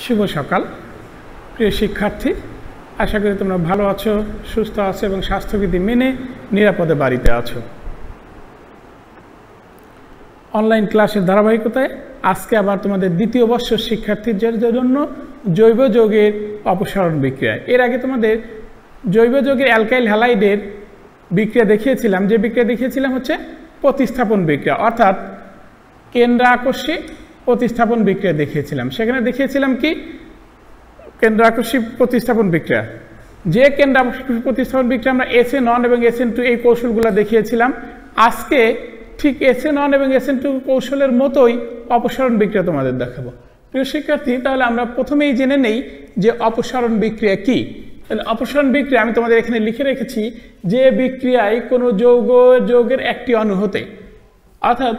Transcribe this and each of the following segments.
শুভ সকাল প্রিয় শিক্ষার্থী, আশা করি তোমরা ভালো আছো, সুস্থ আছো এবং স্বাস্থ্যবিধি মেনে নিরাপদে বাড়িতে আছো। অনলাইন ক্লাসের ধারাবাহিকতায় আজকে আবার তোমাদের দ্বিতীয় বর্ষের শিক্ষার্থীদের জন্য জৈব যৌগের অপসারণ বিক্রিয়া। এর আগে তোমাদের জৈব যৌগের অ্যালকাইল হ্যালাইডের বিক্রিয়া দেখিয়েছিলাম। যে বিক্রিয়া দেখিয়েছিলাম হচ্ছে প্রতিস্থাপন বিক্রিয়া, অর্থাৎ কেন্দ্রাকর্ষী প্রতিস্থাপন বিক্রিয়া দেখিয়েছিলাম। সেখানে দেখিয়েছিলাম কি কেন্দ্রাকর্ষী প্রতিস্থাপন বিক্রিয়া। যে কেন্দ্রাকর্ষী প্রতিস্থাপন বিক্রিয়া আমরা SN1 এবং SN2 এই কৌশলগুলো দেখিয়েছিলাম। আজকে ঠিক SN1 এবং SN2 কৌশলের মতোই অপসারণ বিক্রিয়া তোমাদের দেখাবো। প্রিয় শিক্ষার্থী, তাহলে আমরা প্রথমেই জেনে নেই যে অপসারণ বিক্রিয়া কি। তাহলে অপসারণ বিক্রিয়া আমি তোমাদের এখানে লিখে রেখেছি যে বিক্রিয়ায় কোনো যৌগের একটি অণু হতে, অর্থাৎ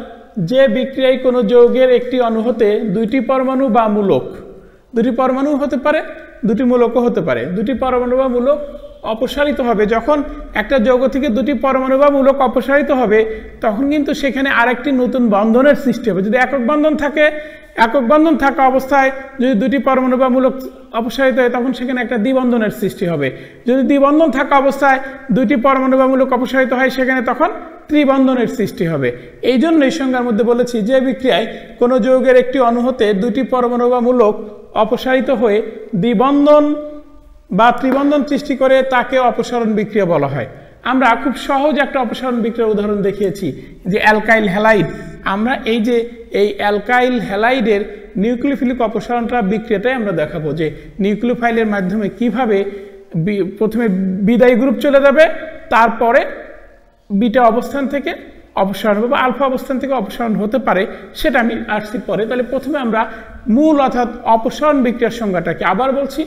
যে বিক্রিয়ায় কোনো যৌগের একটি অণু হতে দুইটি পরমাণু বা মূলক, দুটি পরমাণু হতে পারে, দুটি মূলকও হতে পারে, দুটি পরমাণু বা মূলক অপসারিত হবে। যখন একটা যৌগ থেকে দুটি পরমাণু বা মূলক অপসারিত হবে তখন কিন্তু সেখানে আরেকটি নতুন বন্ধনের সৃষ্টি হবে। যদি একক বন্ধন থাকা অবস্থায় যদি দুটি পরমাণু বা মূলক অপসারিত হয় তখন সেখানে একটা দ্বিবন্ধনের সৃষ্টি হবে। যদি দ্বিবন্ধন থাকা অবস্থায় দুইটি পরমাণু বা মূলক অপসারিত হয় সেখানে তখন ত্রিবন্ধনের সৃষ্টি হবে। এই জন্য এই সংজ্ঞার মধ্যে বলেছি যে বিক্রিয়ায় কোনো যৌগের একটি অণু হতে দুটি পরমাণু বা মূলক অপসারিত হয়ে দ্বিবন্ধন বা ত্রিবন্ধন সৃষ্টি করে তাকে অপসারণ বিক্রিয়া বলা হয়। আমরা খুব সহজ একটা অপসারণ বিক্রিয়ার উদাহরণ দেখিয়েছি যে অ্যালকাইল হ্যালাইড। আমরা এই অ্যালকাইল হ্যালাইডের নিউক্লিওফিলিক অপসারণটা বিক্রিয়াটাই আমরা দেখাবো যে নিউক্লিওফাইলের মাধ্যমে কিভাবে প্রথমে বিদায়ী গ্রুপ চলে যাবে, তারপরে বিটা অবস্থান থেকে অপসারণ হবে বা আলফা অবস্থান থেকে অপসারণ হতে পারে, সেটা আমি আসছি পরে। তাহলে প্রথমে আমরা মূল অর্থাৎ অপসারণ বিক্রিয়ার সংজ্ঞাটাকে আবার বলছি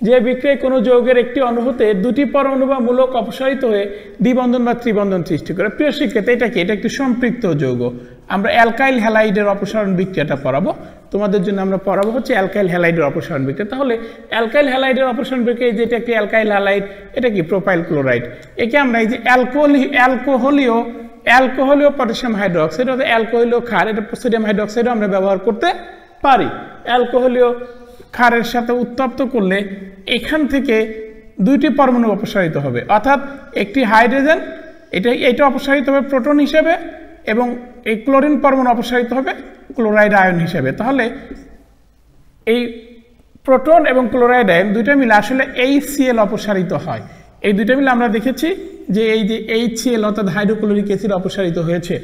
যে বিক্রিয়ায় কোনো যৌগের একটি অণু হতে দুটি পরমাণু বা মূলক অপসারিত হয়ে দ্বিবন্ধন বা ত্রিবন্ধন সৃষ্টি করে। প্রিয় শিক্ষার্থী, এটা কি? এটা একটি সম্পৃক্ত যৌগ। আমরা অ্যালকাইল হ্যালাইডের অপসারণ বিক্রিয়াটা পড়াবো তোমাদের জন্য। আমরা পড়াবো হচ্ছে অ্যালকাইল হ্যালাইডের অপসারণ বিক্রিয়া। তাহলে অ্যালকাইল হ্যালাইডের অপসারণ বিক্রিয়া, যেটা একটি অ্যালকাইল হ্যালাইড, এটা কি প্রোপাইল ক্লোরাইড। একে আমরা এই যে অ্যালকোহলীয় পটাশিয়াম হাইড্রোক্সাইড অর্থাৎ অ্যালকোহলীয় ক্ষার, এটা সোডিয়াম হাইড্রোক্সাইডও আমরা ব্যবহার করতে পারি। অ্যালকোহলীয় ক্ষারের সাথে উত্তপ্ত করলে এখান থেকে দুইটি পরমাণু অপসারিত হবে, অর্থাৎ একটি হাইড্রোজেন, এটা অপসারিত হবে প্রোটন হিসেবে এবং এই ক্লোরিন পরমাণু অপসারিত হবে ক্লোরাইড আয়ন হিসেবে। তাহলে এই প্রোটন এবং ক্লোরাইড আয়ন দুইটা মিলে আসলে HCl অপসারিত হয়। এই দুইটা মিলে আমরা দেখেছি যে এই যে HCl অর্থাৎ হাইড্রোক্লোরিক অ্যাসিড অপসারিত হয়েছে।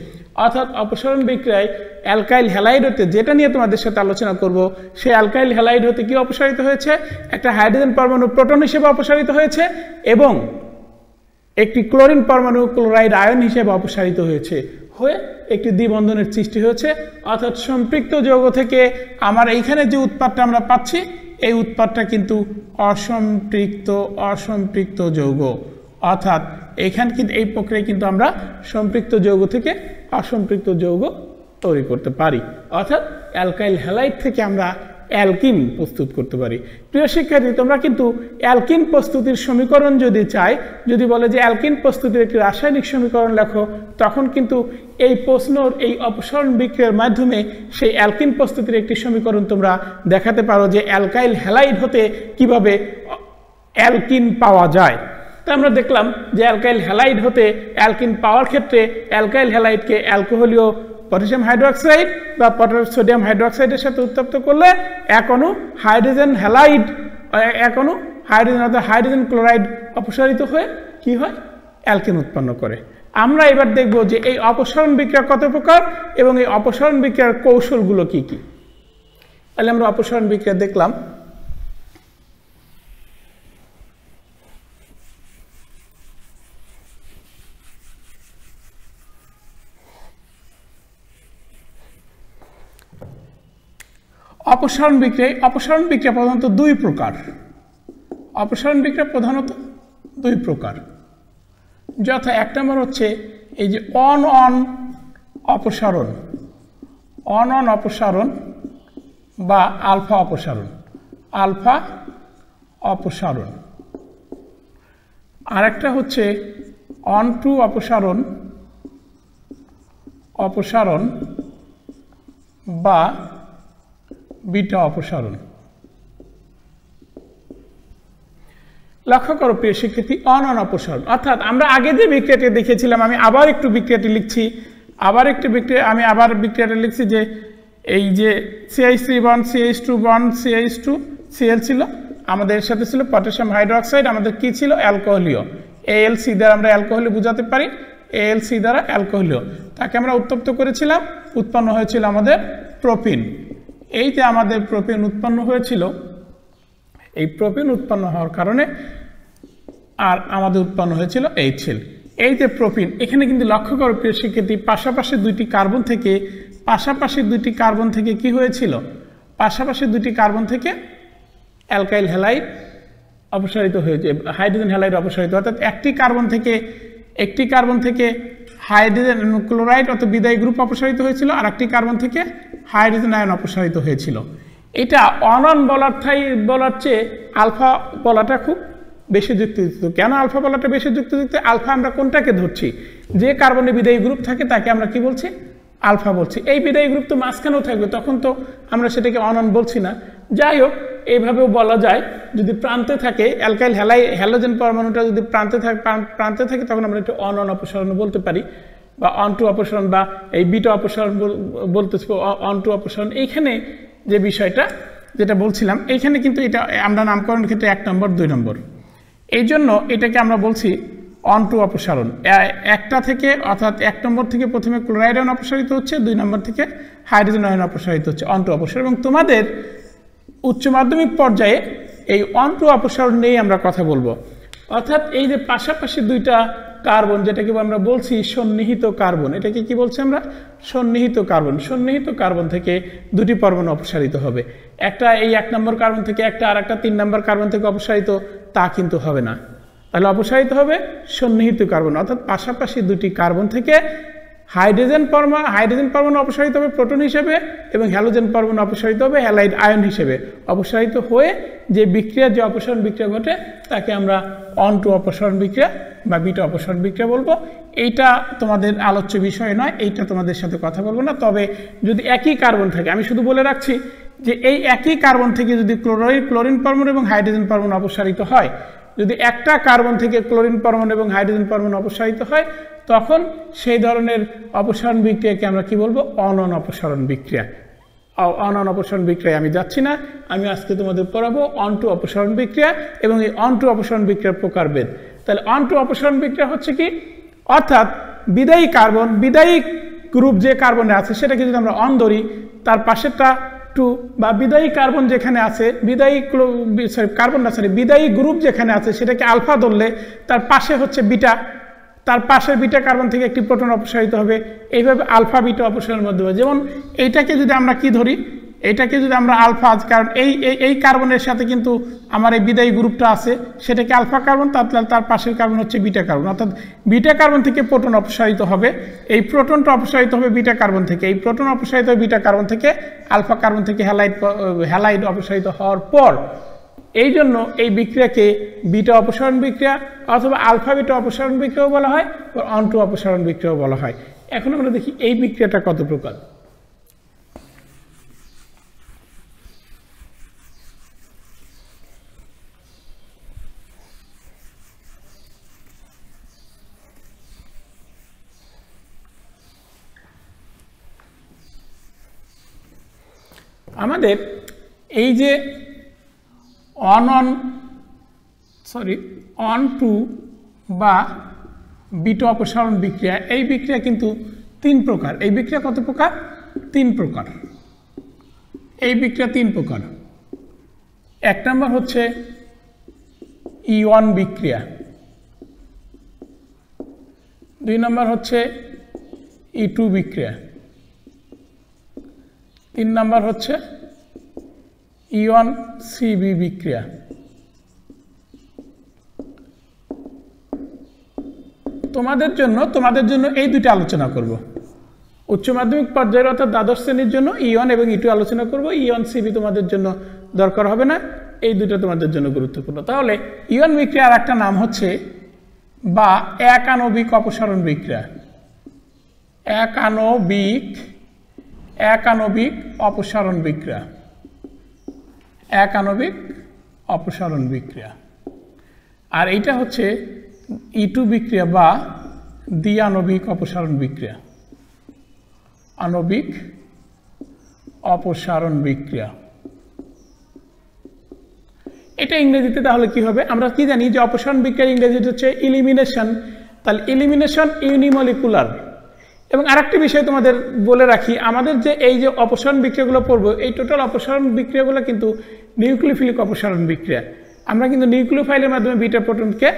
অর্থাৎ অপসারণ বিক্রিয়ায় অ্যালকাইল হ্যালাইড হতে, যেটা নিয়ে তোমাদের সাথে আলোচনা করব, সেই অ্যালকাইল হ্যালাইড হতে কি অপসারিত হয়েছে? একটা হাইড্রোজেন পরমাণু প্রোটন হিসেবে অপসারিত হয়েছে এবং একটি ক্লোরিন পরমাণু ক্লোরাইড আয়ন হিসেবে অপসারিত হয়েছে, হয়ে একটি দ্বিবন্ধনের সৃষ্টি হয়েছে। অর্থাৎ সম্পৃক্ত যৌগ থেকে আমার এইখানে যে উৎপাদটা আমরা পাচ্ছি এই উৎপাদটা কিন্তু অসম্পৃক্ত যৌগ। অর্থাৎ এখানে কিন্তু এই প্রক্রিয়ায় কিন্তু আমরা সম্পৃক্ত যৌগ থেকে অসম্পৃক্ত যৌগ তৈরি করতে পারি। অর্থাৎ অ্যালকাইল হ্যালাইড থেকে আমরা অ্যালকিন প্রস্তুত করতে পারি। প্রিয় শিক্ষার্থী, তোমরা কিন্তু অ্যালকিন প্রস্তুতির সমীকরণ যদি যদি বলে যে অ্যালকিন প্রস্তুতির একটি রাসায়নিক সমীকরণ লেখো, তখন কিন্তু এই প্রশ্নর এই অপসারণ বিক্রিয়ার মাধ্যমে সেই অ্যালকিন প্রস্তুতির একটি সমীকরণ তোমরা দেখাতে পারো যে অ্যালকাইল হ্যালাইড হতে কিভাবে অ্যালকিন পাওয়া যায়। তা আমরা দেখলাম যে অ্যালকাইল হ্যালাইড হতে অ্যালকিন পাওয়ার ক্ষেত্রে অ্যালকাইল হ্যালাইডকে অ্যালকোহলীয় পটাশিয়াম হাইড্রোক্সাইড বা সোডিয়াম হাইড্রোক্সাইডের সাথে উত্তপ্ত করলে এক অণু হাইড্রোজেন অর্থাৎ হাইড্রোজেন ক্লোরাইড অপসারিত হয়ে কি হয়? অ্যালকিন উৎপন্ন করে। আমরা এবার দেখব যে এই অপসারণ বিক্রিয়া কত প্রকার এবং এই অপসারণ বিক্রিয়ার কৌশলগুলো কি কি। তাহলে আমরা অপসারণ বিক্রিয়া দেখলাম। অপসারণ বিক্রিয়া প্রধানত দুই প্রকার। যথা এক নম্বর হচ্ছে এই যে অন অপসারণ বা আলফা অপসারণ। আরেকটা হচ্ছে অন টু অপসারণ বা বিটা অপসারণ। লক্ষ্য করো প্রিয় শিক্ষার্থী, অনন অপসারণ, অর্থাৎ আমরা আগে যে বিক্রিয়াটি দেখেছিলাম, আমি আবার একটু বিক্রিয়াটি লিখছি, আবার বিক্রিয়াটা লিখছি যে এই যে CH3 bond CH2 bond CH2 Cl ছিল, আমাদের সাথে ছিল পটাশিয়াম হাইড্রোক্সাইড, আমাদের কি ছিল অ্যালকোহলীয়, ALC দ্বারা আমরা অ্যালকোহল বোঝাতে পারি, ALC দ্বারা অ্যালকোহলীয়, তাকে আমরা উত্তপ্ত করেছিলাম, উৎপন্ন হয়েছিল আমাদের প্রোপিন। এই যে আমাদের প্রোপিন উৎপন্ন হয়েছিল, এই প্রোপিন উৎপন্ন হওয়ার কারণে আর আমাদের উৎপন্ন হয়েছিল HCl। এই যে প্রোপিন, এখানে কিন্তু লক্ষ্য করো প্রিয় শিক্ষার্থী, পাশাপাশি দুইটি কার্বন থেকে কি হয়েছিল, পাশাপাশি দুইটি কার্বন থেকে অ্যালকাইল হ্যালাইড অপসারিত হয়েছে, হাইড্রোজেন হ্যালাইড অপসারিত, অর্থাৎ একটি কার্বন থেকে হাইড্রোজেন ক্লোরাইড অর্থাৎ বিদায়ী গ্রুপ অপসারিত হয়েছিল, আর একটি কার্বন থেকে হাইড্রোজেন আয়ন অপসারিত হয়েছিল। এটা অনন বলার চেয়ে আলফা বলাটা খুব বেশি যুক্তিযুক্ত। কেন আলফা বলাটা বেশি যুক্তিযুক্ত? আলফা আমরা কোনটাকে ধরছি, যে কার্বনে বিদায়ী গ্রুপ থাকে তাকে আমরা কি বলছি, আলফা বলছি। এই বিদায়ী গ্রুপ তো মাঝখানেও থাকবে, তখন তো আমরা সেটাকে অনন বলছি না। যাই হোক, এইভাবেও বলা যায়, যদি প্রান্তে থাকে অ্যালকাইল হ্যালোজেন পরমাণুটা যদি প্রান্তে থাকে তখন আমরা একটু অনন অপসারণ বলতে পারি, বা অনটু অপসারণ, বা এই বিটা অপসারণ বলতেছি, অনটু অপসারণ। এইখানে যে বিষয়টা যেটা বলছিলাম, এইখানে কিন্তু এটা আমরা নামকরণের ক্ষেত্রে 1 নম্বর 2 নম্বর, এই জন্য এটাকে আমরা বলছি অনটু অপসারণ। একটা থেকে, অর্থাৎ 1 নম্বর থেকে প্রথমে ক্লোরাইড আয়ন অপসারিত হচ্ছে, 2 নম্বর থেকে হাইড্রোজেন আয়ন অপসারিত হচ্ছে, অনটু অপসারণ। এবং তোমাদের উচ্চ মাধ্যমিক পর্যায়ে এই অনটু অপসারণ নিয়েই আমরা কথা বলবো। অর্থাৎ এই যে পাশাপাশি দুইটা কার্বন, যেটাকে আমরা বলছি সন্নিহিত কার্বন, এটাকে কি বলছি আমরা, সন্নিহিত কার্বন। সন্নিহিত কার্বন থেকে দুটি পরমাণু অপসারিত হবে, একটা এই 1 নম্বর কার্বন থেকে একটা, আর একটা 3 নম্বর কার্বন থেকে অপসারিত তা কিন্তু হবে না। তাহলে অপসারিত হবে সন্নিহিত কার্বন, অর্থাৎ পাশাপাশি দুটি কার্বন থেকে হাইড্রোজেন পরমাণু অপসারিত হবে প্রোটন হিসেবে, এবং হ্যালোজেন পরমাণু অপসারিত হবে হ্যালাইড আয়ন হিসেবে। অপসারিত হয়ে যে অপসারণ বিক্রিয়া ঘটে তাকে আমরা অনটু অপসারণ বিক্রিয়া বা বিটা অপসারণ বিক্রিয়া বলবো। এইটা তোমাদের আলোচ্য বিষয় নয়, এইটা তোমাদের সাথে কথা বলবো না। তবে যদি একই কার্বন থাকে, আমি শুধু বলে রাখছি যে এই একই কার্বন থেকে যদি ক্লোরিন পরমাণু এবং হাইড্রোজেন পরমাণু অপসারিত হয়, যদি একটা কার্বন থেকে ক্লোরিন পরমাণু এবং হাইড্রোজেন পরমাণু অপসারিত হয়, তখন সেই ধরনের অপসারণ বিক্রিয়াকে আমরা কি বলবো, অনন অপসারণ বিক্রিয়া। অনন অপসারণ বিক্রিয়ায় আমি যাচ্ছি না, আমি আজকে তোমাদের পড়াবো অনটু অপসারণ বিক্রিয়া এবং এই অনটু অপসারণ বিক্রিয়ার প্রকারভেদ। তাহলে অনটু অপসারণ বিক্রিয়া হচ্ছে কি, অর্থাৎ বিদায়ী গ্রুপ যে কার্বনে আছে সেটাকে যদি আমরা অন ধরি, তার পাশেরটা টু, বা বিদায়ী কার্বন যেখানে আছে, বিদায়ী গ্রুপ যেখানে আছে সেটাকে আলফা ধরলে তার পাশে হচ্ছে বিটা, তার পাশের বিটা কার্বন থেকে একটি প্রোটন অপসারিত হবে। এইভাবে আলফা বিটা অপসারণের মাধ্যমে, যেমন এইটাকে যদি আমরা কি ধরি, এটাকে যদি আমরা আলফা, কারণ এই কার্বনের সাথে কিন্তু আমার এই বিদায়ী গ্রুপটা আছে, সেটাকে আলফা কার্বন, তার পাশের কার্বন হচ্ছে বিটা কার্বন, অর্থাৎ বিটা কার্বন থেকে প্রোটন অপসারিত হবে, এই প্রোটনটা অপসারিত হবে বিটা কার্বন থেকে, এই প্রোটন অপসারিত হবে বিটা কার্বন থেকে, আলফা কার্বন থেকে হ্যালাইড অপসারিত হওয়ার পর, এই জন্য এই বিক্রিয়াকে বিটা অপসারণ বিক্রিয়া অথবা আলফা বিটা অপসারণ বিক্রিয়াও বলা হয়, অনটু অপসারণ বিক্রিয়াও বলা হয়। এখন আমরা দেখি এই বিক্রিয়াটা কত প্রকার। আমাদের এই যে অনটু বা বিটা অপসারণ বিক্রিয়া, এই বিক্রিয়া কিন্তু 3 প্রকার। এই বিক্রিয়া কত প্রকার? 3 প্রকার। এই বিক্রিয়া 3 প্রকার। 1 নম্বর হচ্ছে E1 বিক্রিয়া, 2 নম্বর হচ্ছে E2 বিক্রিয়া, 3 নম্বর হচ্ছে E1CB বিক্রিয়া। তোমাদের জন্য এই দুইটা আলোচনা করব। উচ্চ মাধ্যমিক পর্যায়ের অর্থাৎ দ্বাদশ শ্রেণীর জন্য E1 এবং E2 আলোচনা করব। E1CB তোমাদের জন্য দরকার হবে না, এই দুটো তোমাদের জন্য গুরুত্বপূর্ণ। তাহলে E1 বিক্রিয়ার একটা নাম হচ্ছে বা একাণবিক অপসারণ বিক্রিয়া। একাণবিক অপসারণ বিক্রিয়া। একাণবিক অপসারণ বিক্রিয়া। আর এইটা হচ্ছে E2 বিক্রিয়া বা দ্বি-আণবিক অপসারণ বিক্রিয়া, আণবিক অপসারণ বিক্রিয়া। এটা ইংরেজিতে তাহলে কি হবে? আমরা কি জানি যে অপসারণ বিক্রিয়ার ইংরেজিতে হচ্ছে ইলিমিনেশন, তাহলে ইলিমিনেশন ইউনিমলিকুলার। এবং আরেকটি বিষয় তোমাদের বলে রাখি, আমাদের যে এই যে অপসারণ বিক্রিয়াগুলো পড়বো, এই টোটাল অপসারণ বিক্রিয়াগুলো কিন্তু নিউক্লিওফিলিক অপসারণ বিক্রিয়া। আমরা কিন্তু নিউক্লিওফাইলের মাধ্যমে বিটা প্রোটনকে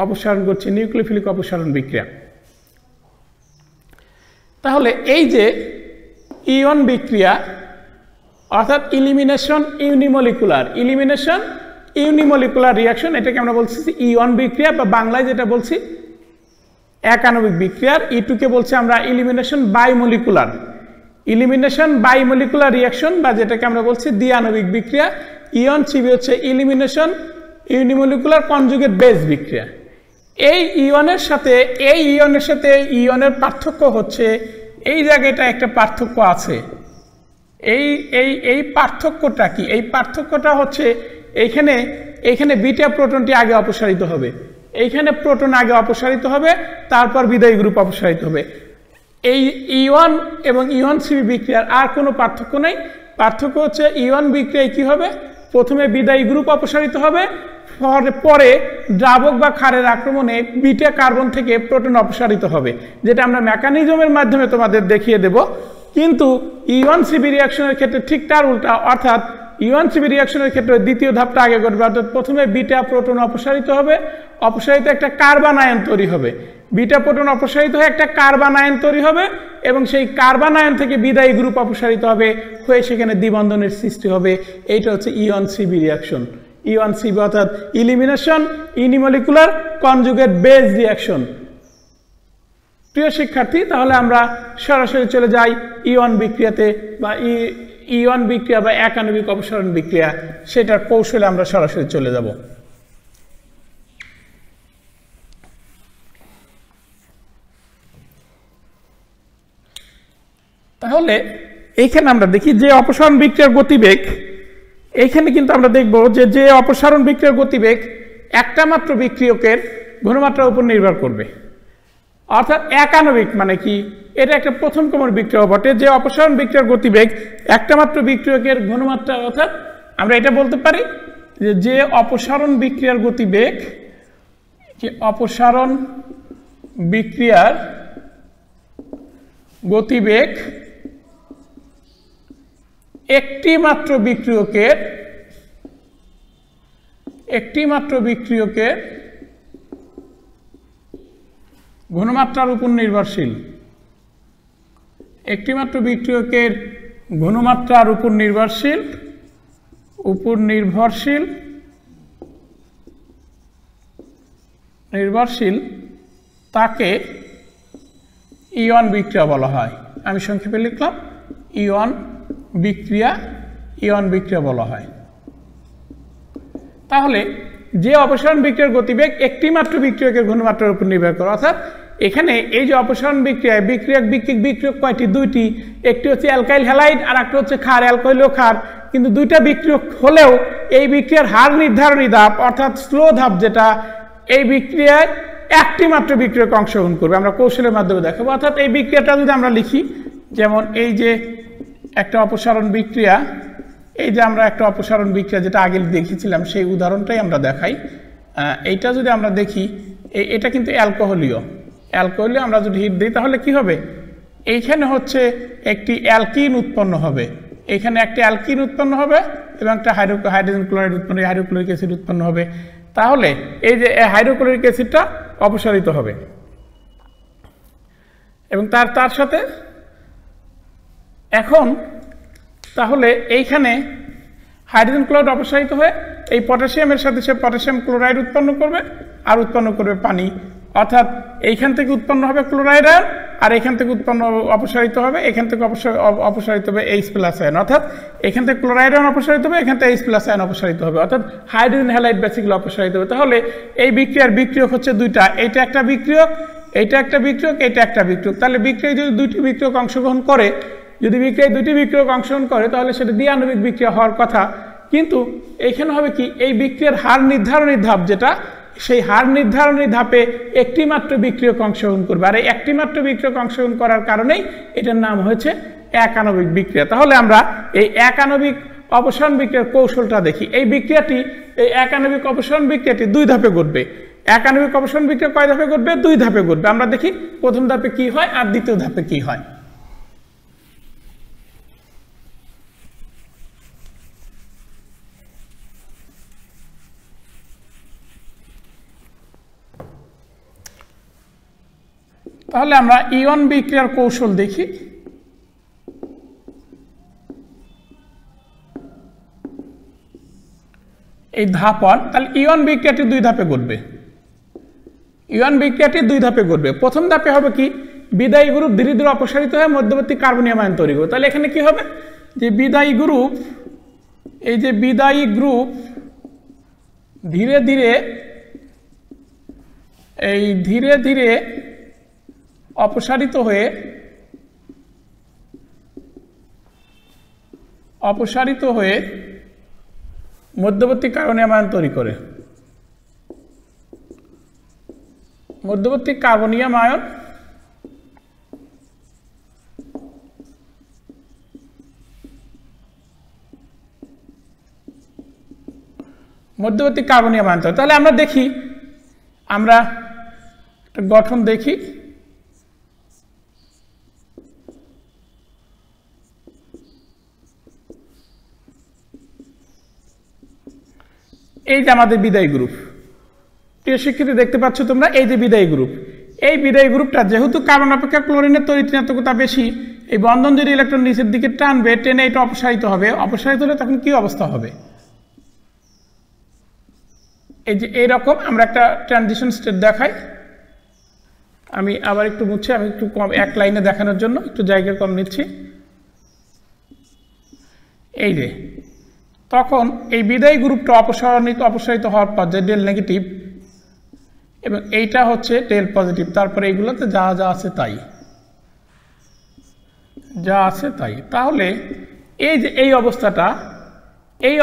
অপসারণ করছি, নিউক্লিওফিলিক অপসারণ বিক্রিয়া। তাহলে এই যে ইয়ন বিক্রিয়া অর্থাৎ ইলিমিনেশন ইউনিমলিকুলার, ইলিমিনেশন ইউনিমলিকুলার রিয়াকশন, এটাকে আমরা বলছি ইয়ন বিক্রিয়া বা বাংলায় যেটা বলছি একাণবিক বিক্রিয়ার। E2 কে বলছি আমরা ইলিমিনেশন বাইমলিকুলার, ইলিমিনেশন বাইমলিকুলার রিয়াকশন বা যেটাকে আমরা বলছি দ্বি-আণবিক বিক্রিয়া। ইয়ন CB হচ্ছে ইলিমিনেশন ইউনিমলিকুলার কনজুগেট বেস বিক্রিয়া। এই ইয়নের সাথে ইয়নের পার্থক্য হচ্ছে এই জায়গাটা একটা পার্থক্য আছে। এই পার্থক্যটা কি? এই পার্থক্যটা হচ্ছে এইখানে বিটা প্রোটনটি আগে অপসারিত হবে, এইখানে প্রোটন আগে অপসারিত হবে, তারপর বিদায়ী গ্রুপ অপসারিত হবে। এই ইয়ন এবং ইয়ন CB বিক্রিয়ার আর কোনো পার্থক্য নেই। পার্থক্য হচ্ছে ইয়ন বিক্রিয়ায় কি হবে? প্রথমে বিদায়ী গ্রুপ অপসারিত হবে, পরে দ্রাবক বা ক্ষারের আক্রমণে বিটা কার্বন থেকে প্রোটন অপসারিত হবে, যেটা আমরা মেকানিজমের মাধ্যমে তোমাদের দেখিয়ে দেব। কিন্তু ইয়ন CB রিয়াকশনের ক্ষেত্রে ঠিক তার উল্টা, অর্থাৎ ইয়ন CB রিয়াকশনের ক্ষেত্রে দ্বিতীয় ধাপটা আগে ঘটবে, অর্থাৎ প্রথমে বিটা প্রোটন অপসারিত হবে, অপসারিত একটা কার্বন আয়ন তৈরি হবে, বিটা প্রোটন অপসারিত হয়ে একটা কার্বন আয়ন তৈরি হবে এবং সেই কার্বন আয়ন থেকে বিদায়ী গ্রুপ অপসারিত হবে, হয়ে সেখানে দ্বিবন্ধনের সৃষ্টি হবে। এইটা হচ্ছে ইয়ন CB রিয়াকশন, ইয়ন CB অর্থাৎ ইলিমিনেশন ইউনিমলিকুলার কনজুগেট বেস রিয়াকশন। প্রিয় শিক্ষার্থী, তাহলে আমরা সরাসরি চলে যাই ইয়ন বিক্রিয়াতে বা ইয়ন বিক্রিয়া বা একাণবিক অপসারণ বিক্রিয়া, সেটার কৌশলে আমরা সরাসরি চলে যাব। তাহলে এইখানে আমরা দেখি যে অপসারণ বিক্রিয়ার গতিবেগ, এইখানে কিন্তু আমরা দেখব যে অপসারণ বিক্রিয়ার গতিবেগ একটা মাত্র বিক্রিয়কের ঘনমাত্রার উপর নির্ভর করবে। অর্থাৎ একাণবিক মানে কি? এটা একটা প্রথম ক্রমের বিক্রিয়া বটে। যে অপসারণ বিক্রিয়ার গতিবেগ একটা মাত্র বিক্রিয়কের ঘনমাত্রা, অর্থাৎ আমরা এটা বলতে পারি যে অপসারণ বিক্রিয়ার গতিবেগ, যে অপসারণ বিক্রিয়ার গতিবেগ একটি মাত্র বিক্রিয়কের ঘনমাত্রার উপর নির্ভরশীল, একটি মাত্র বিক্রিয়কের ঘনমাত্রার উপর নির্ভরশীল তাকে ইয়ন বিক্রিয়া বলা হয়। আমি সংক্ষেপে লিখলাম ইয়ন বিক্রিয়া বলা হয়। তাহলে যে অপসারণ বিক্রিয়ার গতিবেগ একটি মাত্র বিক্রিয়কের ঘনমাত্রার উপর নির্ভর করে, অর্থাৎ এখানে এই যে অপসারণ বিক্রিয়ায় বিক্রিয়ক কয়টি? দুইটি, একটি হচ্ছে অ্যালকাইল হ্যালাইড আর একটা হচ্ছে ক্ষার, অ্যালকোহল ও ক্ষার। কিন্তু দুইটা বিক্রিয়ক হলেও এই বিক্রিয়ার হার নির্ধারণী ধাপ অর্থাৎ স্লো ধাপ, যেটা এই বিক্রিয়ায় একটি মাত্র বিক্রিয়ক অংশগ্রহণ করবে, আমরা কৌশলের মাধ্যমে দেখাবো। অর্থাৎ এই বিক্রিয়াটা যদি আমরা লিখি, যেমন এই যে একটা অপসারণ বিক্রিয়া, এই যে আমরা একটা অপসারণ বিক্রিয়া যেটা আগে দেখেছিলাম সেই উদাহরণটাই আমরা দেখাই। এইটা যদি আমরা দেখি, এটা কিন্তু অ্যালকোহলীয়, আমরা যদি হিট দিই তাহলে কি হবে? এইখানে হচ্ছে একটি অ্যালকিন উৎপন্ন হবে, এখানে একটি অ্যালকিন উৎপন্ন হবে এবং একটা হাইড্রোজেন ক্লোরাইড উৎপন্ন, হাইড্রোক্লোরিক অ্যাসিড উৎপন্ন হবে। তাহলে এই যে হাইড্রোক্লোরিক অ্যাসিডটা অপসারিত হবে এবং তার সাথে এখন তাহলে এইখানে হাইড্রোজেন ক্লোরাইড অপসারিত হয়ে এই পটাশিয়ামের সাথে সে পটাশিয়াম ক্লোরাইড উৎপন্ন করবে আর উৎপন্ন করবে পানি। অর্থাৎ এইখান থেকে উৎপন্ন হবে ক্লোরাইড আয়ন আর এখান থেকে উৎপন্ন অপসারিত হবে, এখান থেকে অপসারিত হবে H+ আয়ন, অর্থাৎ এখান থেকে ক্লোরাইড আয়ন অপসারিত হবে, এখান থেকে H+ আয়ন অপসারিত হবে, অর্থাৎ হাইড্রোজেন হ্যালাইড বেসিক্যালি অপসারিত হবে। তাহলে এই বিক্রিয়ার বিক্রিয়ক হচ্ছে দুইটা, এইটা একটা বিক্রিয়ক, এইটা একটা বিক্রিয়ক, এটা একটা বিক্রিয়ক। তাহলে বিক্রিয়ায় যদি দুইটি বিক্রিয়ক অংশগ্রহণ করে, তাহলে সেটা দ্বি-আণবিক বিক্রিয়া হওয়ার কথা। কিন্তু এইখানে হবে কি, এই বিক্রিয়ার হার নির্ধারণী ধাপ যেটা, সেই হার নির্ধারণী ধাপে একটি মাত্র বিক্রিয়ক অংশগ্রহণ করবে, আর এই একটি মাত্র বিক্রিয়ক অংশগ্রহণ করার কারণেই এটার নাম হয়েছে এক আণবিক বিক্রিয়া। তাহলে আমরা এই এক আণবিক অপসারণ বিক্রিয়ার কৌশলটা দেখি। এই এক আণবিক অপসারণ বিক্রিয়াটি 2 ধাপে ঘটবে। এক আণবিক অপসারণ বিক্রিয়া কয় ধাপে ঘটবে? 2 ধাপে ঘটবে। আমরা দেখি প্রথম ধাপে কি হয় আর দ্বিতীয় ধাপে কি হয়। তাহলে আমরা ইয়ন বিক্রিয়ার কৌশল দেখি। এই ধাপ 1, তাহলে ইয়ন বিক্রিয়াটি 2 ধাপে ঘটবে। ইয়ন বিক্রিয়াটি 2 ধাপে ঘটবে। প্রথম ধাপে হবে কি, বিদায়ী গ্রুপ ধীরে ধীরে অপসারিত হয়ে মধ্যবর্তী কার্বনীয় আয়ন তৈরি করবে। তাহলে এখানে কি হবে, যে বিদায়ী গ্রুপ, এই যে বিদায়ী গ্রুপ ধীরে ধীরে অপসারিত হয়ে মধ্যবর্তী কার্বনীয় আয়ন তৈরি করে। মধ্যবর্তী কার্বনীয় আয়ন তৈরি। তাহলে আমরা দেখি, আমরা একটা গঠন দেখি। এই যে আমাদের বিদায়ী গ্রুপ, প্রিয় শিক্ষার্থী দেখতে পাচ্ছ তোমরা, এই যে বিদায়ী গ্রুপ, এই বিদায়ী গ্রুপটা যেহেতু কার্বন অপেক্ষা ক্লোরিনের তড়িৎ-ঋণাত্মকতা বেশি, এই বন্ধন যদি ইলেকট্রন নিচের দিকে টানবে, টেনে এটা অপসারিত হবে। অপসারিত হলে তখন কি অবস্থা হবে? এই যে এইরকম আমরা একটা ট্রানজিশন স্টেট দেখাই। আমি আবার একটু মুছে, আমি একটু কম এক লাইনে দেখানোর জন্য একটু জায়গা কম নিচ্ছি। এই যে তখন এই বিদায়ী গ্রুপটা অপসারিত হওয়ার পর যে ডেল নেগেটিভ এবং এইটা হচ্ছে ডেল পজিটিভ, তারপরে এইগুলোতে যা আছে তাই। তাহলে এই যে এই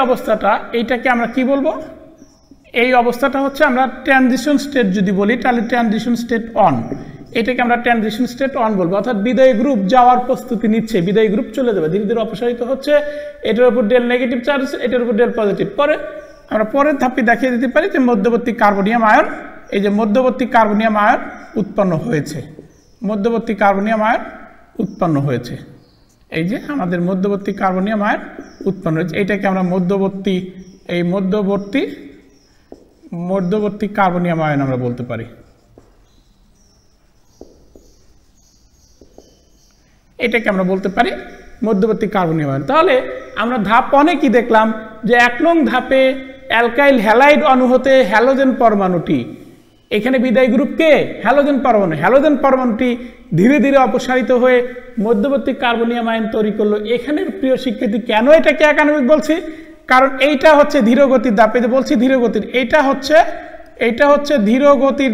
অবস্থাটা এইটাকে আমরা কি বলবো? এই অবস্থাটা হচ্ছে আমরা ট্রানজিশন স্টেট যদি বলি, তাহলে ট্রানজিশন স্টেট অন, এটাকে আমরা ট্রানজিশন স্টেট অন বলবো। অর্থাৎ বিদায়ী গ্রুপ যাওয়ার প্রস্তুতি নিচ্ছে, বিদায়ী গ্রুপ চলে যাবে, ধীরে ধীরে অপসারিত হচ্ছে, এটার উপর ডেল নেগেটিভ চার্জ, এটার উপর ডেল পজিটিভ। পরে আমরা পরের ধাপে দেখিয়ে দিতে পারি যে মধ্যবর্তী কার্বনিয়াম আয়ন, এই যে মধ্যবর্তী কার্বনিয়াম আয়ন উৎপন্ন হয়েছে, এই যে আমাদের মধ্যবর্তী কার্বনিয়াম আয়ন উৎপন্ন হয়েছে। এটাকে আমরা মধ্যবর্তী কার্বনিয়াম আয়ন আমরা বলতে পারি। এটাকে আমরা বলতে পারি মধ্যবর্তী কার্বনিয়াম আয়ন। তাহলে আমরা ধাপ 1-এ কি দেখলাম, যে 1 নং ধাপে অ্যালকাইল হ্যালাইড অণু হতে হ্যালোজেন পরমাণুটি, এখানে বিদায়ী গ্রুপকে হ্যালোজেন পরমাণুটি ধীরে ধীরে অপসারিত হয়ে মধ্যবর্তী কার্বনিয়াম আয়ন তৈরি করলো। এখানের প্রিয় শিক্ষার্থী কেন এটাকে এক আণবিক বলছি? কারণ এইটা হচ্ছে ধীরগতির ধাপ। এই যে বলছি ধীরগতির, এইটা হচ্ছে ধীরগতির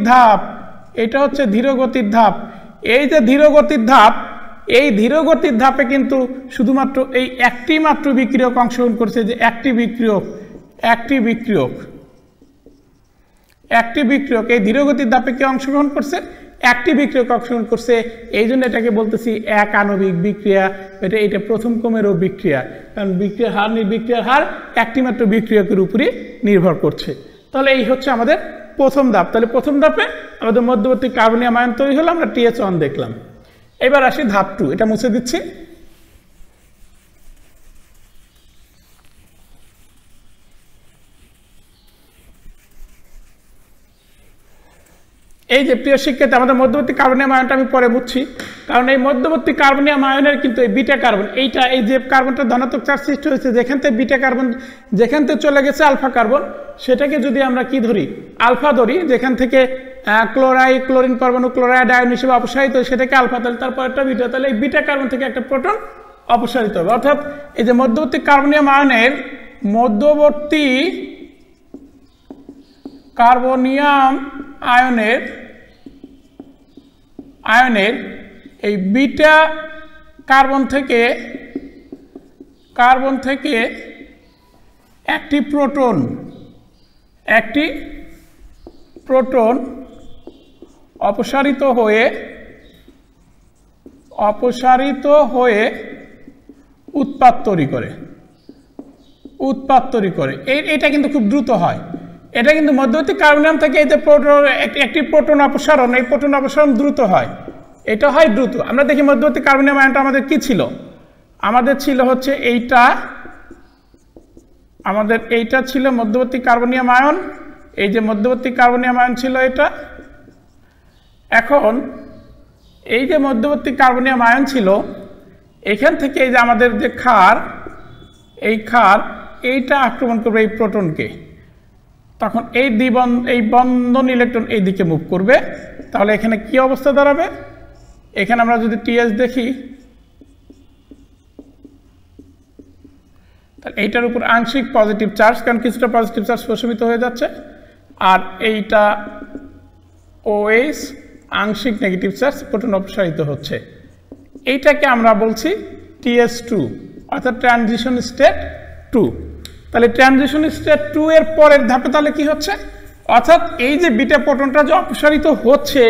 ধাপ, এই যে ধীরগতির ধাপ, এই ধীরগতির ধাপে কিন্তু শুধুমাত্র এই একটি মাত্র বিক্রিয়ক অংশগ্রহণ করছে, যে একটি বিক্রিয়ক এই ধীরগতির ধাপে কি অংশগ্রহণ করছে? একটি বিক্রিয়ক অংশগ্রহণ করছে। এই জন্য এটাকে বলতেছি এক আণবিক বিক্রিয়া। এটা প্রথম ক্রমেরও বিক্রিয়া, কারণ বিক্রিয়ার হার একটি মাত্র বিক্রিয়কের উপরই নির্ভর করছে। তাহলে এই হচ্ছে আমাদের প্রথম ধাপ। তাহলে প্রথম ধাপে আমাদের মধ্যবর্তী কার্বনিয়াম আয়ন তৈরি হলো, আমরা TH1 দেখলাম। এবার আসি ধাপ 2, এটা মুছে দিচ্ছি। এই যে প্রিয় শিক্ষার্থী, আমাদের মধ্যবর্তী কার্বনিয়াম আয়নটা আমি পরে বুঝছি, কারণ এই মধ্যবর্তী কার্বনিয়াম আয়নের কিন্তু এই বিটা কার্বন, এই যে কার্বনটা ধনাত্মক চার্জ সৃষ্টি হয়েছে, যেখান থেকে বিটা কার্বন, যেখান থেকে চলে গেছে আলফা কার্বন, সেটাকে যদি আমরা কি ধরি, আলফা ধরি, যেখান থেকে ক্লোরিন পরমাণু ক্লোরাইড আয়ন হিসেবে অপসারিত হয়, সেটাকে আলফা, তাহলে তারপর একটা বিটা, তাহলে এই বিটা কার্বন থেকে একটা প্রোটন অপসারিত হবে। অর্থাৎ এই যে মধ্যবর্তী কার্বনিয়াম আয়নের এই বিটা কার্বন থেকে একটি প্রোটন অপসারিত হয়ে উৎপাদ তৈরি করে এটা কিন্তু খুব দ্রুত হয়। এটা কিন্তু মধ্যবর্তী কার্বনিয়াম থেকে এই যে একটি প্রোটন অপসারণ, এই প্রোটন অপসারণ দ্রুত হয়, এটা হয় দ্রুত। আমরা দেখি মধ্যবর্তী কার্বনিয়াম আয়নটা আমাদের কি ছিল, আমাদের ছিল হচ্ছে এইটা ছিল মধ্যবর্তী কার্বনিয়াম আয়ন, এই যে মধ্যবর্তী কার্বনিয়াম আয়ন ছিল এটা। এখন এই যে মধ্যবর্তী কার্বনিয়াম আয়ন ছিল, এখান থেকে এই যে আমাদের যে ক্ষার, এইটা আক্রমণ করবে এই প্রোটনকে, তখন এই বন্ধন ইলেকট্রন এই দিকে মুভ করবে। তাহলে এখানে কি অবস্থা দাঁড়াবে, এখানে আমরা যদি টিএস দেখি, তাহলে এইটার উপর আংশিক পজিটিভ চার্জ, কারণ কিছুটা পজিটিভ চার্জ প্রশমিত হয়ে যাচ্ছে, আর এইটা OH আংশিক নেগেটিভ চার্জ, প্রোটন অপসারিত হচ্ছে। এইটাকে আমরা বলছি TS2, অর্থাৎ ট্রানজিশন স্টেট 2। তাহলে ট্রানজিশন স্টেট 2 এর পরের ধাপে তাহলে কি হচ্ছে, অর্থাৎ এই যে বিটা প্রোটনটা যে অপসারিত হচ্ছে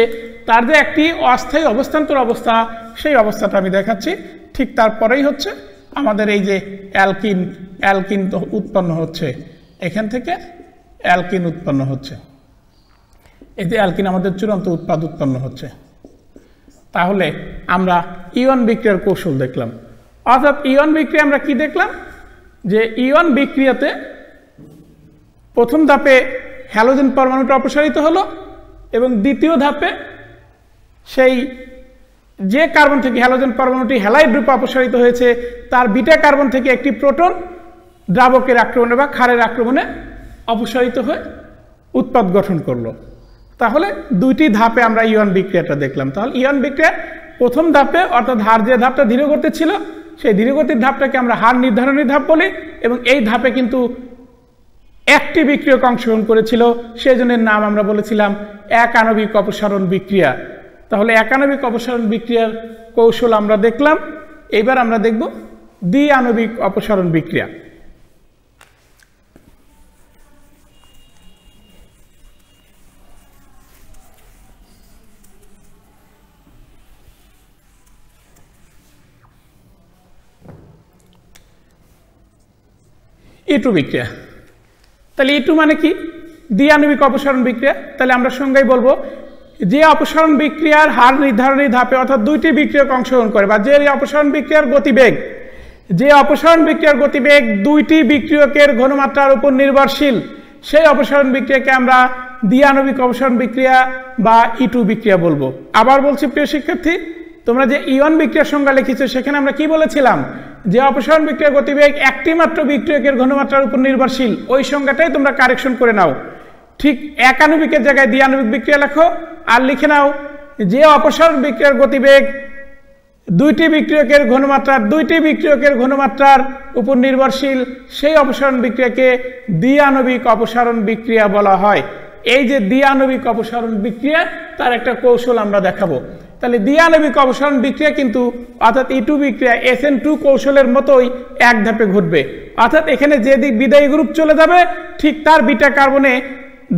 তার যে একটি অস্থায়ী অবস্থান্তর অবস্থা, সেই অবস্থাটা আমি দেখাচ্ছি। ঠিক তারপরেই হচ্ছে আমাদের এই যে অ্যালকিন উৎপন্ন হচ্ছে, এখান থেকে অ্যালকিন উৎপন্ন হচ্ছে, এই যে অ্যালকিন আমাদের চূড়ান্ত উৎপাদ উৎপন্ন হচ্ছে। তাহলে আমরা ইয়ন বিক্রিয়ার কৌশল দেখলাম, অর্থাৎ ইয়ন বিক্রিয়া আমরা কি দেখলাম, যে ইয়ন বিক্রিয়াতে প্রথম ধাপে হ্যালোজেন পরমাণুটা অপসারিত হলো, এবং দ্বিতীয় ধাপে সেই যে কার্বন থেকে হ্যালোজেন পরমাণুটি হ্যালাইড রূপে অপসারিত হয়েছে তার বিটা কার্বন থেকে একটি প্রোটন দ্রাবকের আক্রমণে বা ক্ষারের আক্রমণে অপসারিত হয়ে উৎপাদ গঠন করলো। তাহলে দুইটি ধাপে আমরা ইয়ন বিক্রিয়াটা দেখলাম। তাহলে ইয়ন বিক্রিয়ার প্রথম ধাপে, অর্থাৎ হার যে ধাপটা ধীরগতি ছিল, সেই ধীরগতির ধাপটাকে আমরা হার নির্ধারণী ধাপ বলি, এবং এই ধাপে কিন্তু একটি বিক্রিয়ক অংশগ্রহণ করেছিল, সেই জন্য নাম আমরা বলেছিলাম এক আণবিক অপসারণ বিক্রিয়া। তাহলে এক আণবিক অপসারণ বিক্রিয়ার কৌশল আমরা দেখলাম। এইবার আমরা দেখব দ্বি আণবিক অপসারণ বিক্রিয়া। E2 বিক্রিয়া। তাহলে E2 মানে কি, দ্বি আণবিক অপসারণ বিক্রিয়া। তাহলে আমরা সংজ্ঞায় বলবো, যে অপসারণ বিক্রিয়ার হার নির্ধারণী ধাপে, অর্থাৎ দুইটি বিক্রিয়ক অংশগ্রহণ করে, বা যে অপসারণ বিক্রিয়ার গতিবেগ দুইটি বিক্রিয়কের ঘনমাত্রার উপর নির্ভরশীল, সেই অপসারণ বিক্রিয়াকে আমরা দ্বি আণবিক অপসারণ বিক্রিয়া বা E2 বিক্রিয়া বলবো। আবার বলছি প্রিয় শিক্ষার্থী, তোমরা যে ইয়ন বিক্রিয়ার সংজ্ঞা লিখেছো সেখানে আমরা কি বলেছিলাম, যে অপসারণ বিক্রিয়ার গতিবেগ একটি মাত্র বিক্রিয়কের ঘনমাত্রার উপর নির্ভরশীল, ওই সংজ্ঞাটাই তোমরা কারেকশন করে নাও। ঠিক এক আণবিকের জায়গায় দ্বি আণবিক বিক্রিয়া লেখো, আর লিখে নাও যে অপসারণ বিক্রিয়ার গতিবেগ দুইটি বিক্রিয়কের ঘনমাত্রার উপর নির্ভরশীল, সেই অপসারণ বিক্রিয়াকে দ্বি আণবিক অপসারণ বিক্রিয়া বলা হয়। এই যে দ্বি আণবিক অপসারণ বিক্রিয়া, তার একটা কৌশল আমরা দেখাবো। তাহলে দ্বি আণবিক অপসারণ বিক্রিয়া কিন্তু, অর্থাৎ E2 বিক্রিয়া SN2 কৌশলের মতোই এক ধাপে ঘটবে। অর্থাৎ এখানে যে দিক বিদায়ী গ্রুপ চলে যাবে, ঠিক তার বিটা কার্বনে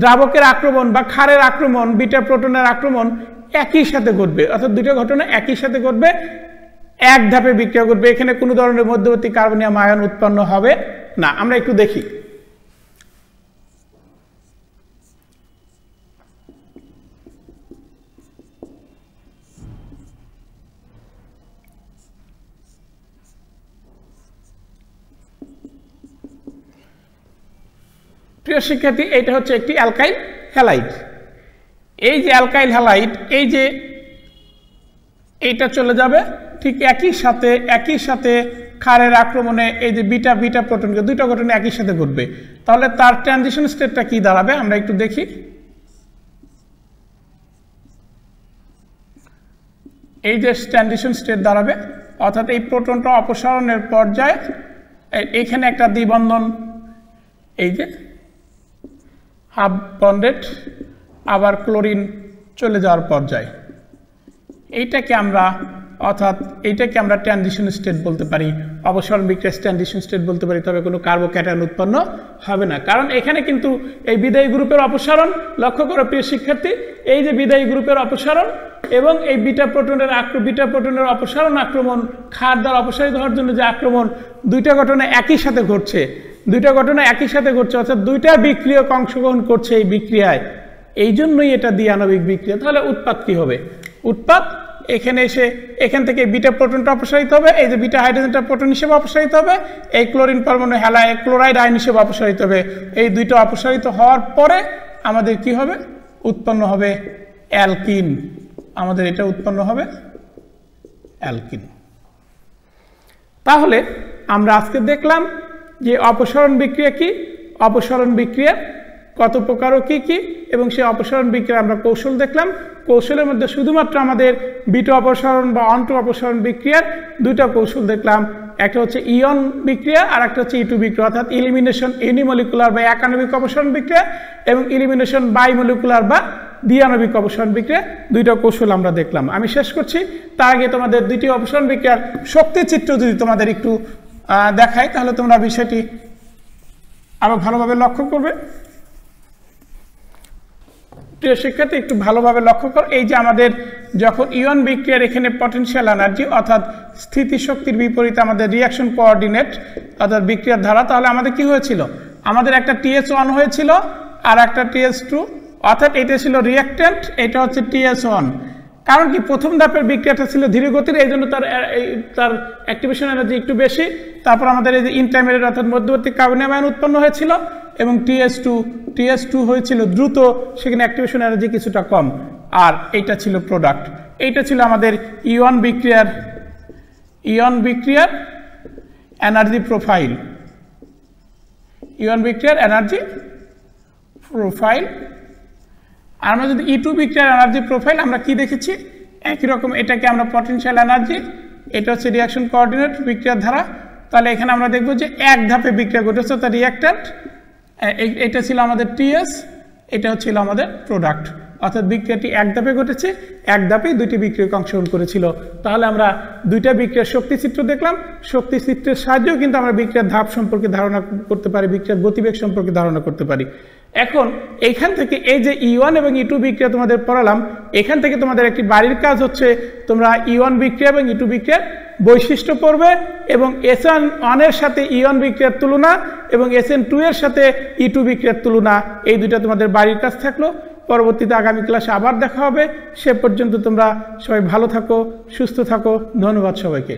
দ্রাবকের আক্রমণ বা ক্ষারের আক্রমণ, বিটা প্রোটনের আক্রমণ একই সাথে ঘটবে, অর্থাৎ দুটো ঘটনা একই সাথে ঘটবে, এক ধাপে বিক্রিয়া ঘটবে। এখানে কোনো ধরনের মধ্যবর্তী কার্বনিয়াম আয়ন উৎপন্ন হবে না। আমরা একটু দেখি। প্রিয় শিক্ষার্থী, এটা হচ্ছে একটি অ্যালকাইল হ্যালাইড। এই যে অ্যালকাইল হ্যালাইড, এই যে এইটা চলে যাবে ঠিক একই সাথে ক্ষারের আক্রমণে এই যে বিটা প্রোটনকে, দুইটা ঘটনা একই সাথে ঘটবে। তাহলে তার ট্রানজিশন স্টেটটা কি দাঁড়াবে আমরা একটু দেখি। এই যে ট্রানজিশন স্টেট দাঁড়াবে, অর্থাৎ এই প্রোটনটা অপসারণের পর্যায়ে এখানে একটা দ্বিবন্ধন, এই যে হাফ বন্ডেড, আবার ক্লোরিন চলে যাওয়ার পর্যায়ে, এইটাকে আমরা অর্থাৎ এইটাকে আমরা ট্রানজিশন স্টেট বলতে পারি, অপসারণ বিক্রিয়া ট্রানজিশন স্টেট বলতে পারি, তবে কোনো কার্বোক্যাটায়ন উৎপন্ন হবে না। কারণ এখানে কিন্তু এই বিদায়ী গ্রুপের অপসারণ, লক্ষ্য করো প্রিয় শিক্ষার্থী, এই যে বিদায়ী গ্রুপের অপসারণ এবং এই বিটা প্রোটনের অপসারণ আক্রমণ, ক্ষার দ্বারা অপসারিত হওয়ার জন্য যে আক্রমণ, দুইটা ঘটনা একই সাথে ঘটছে, অর্থাৎ দুইটা বিক্রিয়ক অংশগ্রহণ করছে এই বিক্রিয়ায়, এই জন্যই এটা দ্বিআণবিক বিক্রিয়া। তাহলে উৎপাদ কি হবে? উৎপাদ এখানে এসে এখান থেকে বিটা প্রোটনটা অপসারিত হবে, এই যে বিটা হাইড্রোজেনটা প্রোটন হিসেবে অপসারিত হবে, এই ক্লোরিন পরমাণু হ্যালাইড ক্লোরাইড আয়ন হিসেবে অপসারিত হবে। এই দুইটা অপসারিত হওয়ার পরে আমাদের কি হবে? উৎপন্ন হবে অ্যালকিন। আমাদের এটা উৎপন্ন হবে অ্যালকিন। তাহলে আমরা আজকে দেখলাম যে অপসারণ বিক্রিয়া কি, অপসারণ বিক্রিয়া কত প্রকার ও কি কি, এবং সেই অপসারণ বিক্রিয়া আমরা কৌশল দেখলাম। কৌশলের মধ্যে শুধুমাত্র আমাদের বিটা অপসারণ বা অন্টো অপসারণ বিক্রিয়ার দুইটা কৌশল দেখলাম, একটা হচ্ছে ইয়ন বিক্রিয়া আর একটা হচ্ছে E2 বিক্রিয়া, অর্থাৎ ইলিমিনেশন ইউনিমলিকুলার বা একাণবিক অপসারণ বিক্রিয়া এবং ইলিমিনেশন বাইমলিকুলার বা দ্বিআণবিক অপসারণ বিক্রিয়া, দুইটা কৌশল আমরা দেখলাম। আমি শেষ করছি, তার আগে তোমাদের দ্বিতীয় অপসারণ বিক্রিয়ার শক্তি চিত্র যদি তোমাদের একটু দেখাই, তাহলে তোমরা বিষয়টি আরো ভালোভাবে লক্ষ্য করবে। প্রিয় শিক্ষার্থী, একটু ভালোভাবে লক্ষ্য কর, এই যে আমাদের যখন ইয়ন বিক্রিয়ার এখানে পটেনশিয়াল এনার্জি অর্থাৎ স্থিতিশক্তির বিপরীতে আমাদের রিয়াকশন কোঅর্ডিনেট অর্থাৎ বিক্রিয়ার ধারা, তাহলে আমাদের কি হয়েছিল? আমাদের একটা TS1 হয়েছিল আর একটা TS2, অর্থাৎ এটা ছিল রিয়াক্ট্যান্ট, এটা হচ্ছে TS1। কারণ কি, প্রথম ধাপের বিক্রিয়াটা ছিল ধীর গতির, এই জন্য তার অ্যাক্টিভেশন এনার্জি একটু বেশি। তারপর আমাদের এই যে ইন্টারমিডিয়েট অর্থাৎ মধ্যবর্তী কার্বনিয়াম আয়ন উৎপন্ন হয়েছিল, এবং TS2 হয়েছিল দ্রুত, সেখানে অ্যাক্টিভেশন এনার্জি কিছুটা কম। আর এইটা ছিল প্রোডাক্ট, এইটা ছিল আমাদের ইয়ন বিক্রিয়ার এনার্জি প্রোফাইল, আর আমরা যদি E2 বিক্রিয়ার এনার্জি প্রোফাইল আমরা কি দেখেছি? একই রকম, এটাকে আমরা পটেনশিয়াল এনার্জি, এটা হচ্ছে রিয়াকশন কোঅর্ডিনেট বিক্রিয়ার ধারা। তাহলে এখানে আমরা দেখব যে এক ধাপে বিক্রিয়া ঘটেছে, অর্থাৎ রিয়াক্ট্যান্ট, এটা ছিল আমাদের TS, এটা হচ্ছিল আমাদের প্রোডাক্ট, অর্থাৎ বিক্রিয়াটি এক ধাপে ঘটেছে, এক ধাপেই দুইটি বিক্রিয়ক অংশগ্রহণ করেছিল। তাহলে আমরা দুইটা বিক্রিয়ার শক্তিচিত্র দেখলাম, শক্তিচিত্রের সাহায্যেও কিন্তু আমরা বিক্রিয়ার ধাপ সম্পর্কে ধারণা করতে পারি, বিক্রিয়ার গতিবেগ সম্পর্কে ধারণা করতে পারি। এখন এইখান থেকে এই যে E1 এবং E2 বিক্রিয়া তোমাদের পড়ালাম, এখান থেকে তোমাদের একটি বাড়ির কাজ হচ্ছে তোমরা E1 বিক্রিয়া এবং E2 বিক্রিয়ার বৈশিষ্ট্য পড়বে, এবং SN1 এর সাথে ইয়ন বিক্রিয়ার তুলনা এবং SN2 এর সাথে E2 বিক্রিয়ার তুলনা, এই দুইটা তোমাদের বাড়ির কাজ থাকলো। পরবর্তীতে আগামী ক্লাসে আবার দেখা হবে। সে পর্যন্ত তোমরা সবাই ভালো থাকো, সুস্থ থাকো। ধন্যবাদ সবাইকে।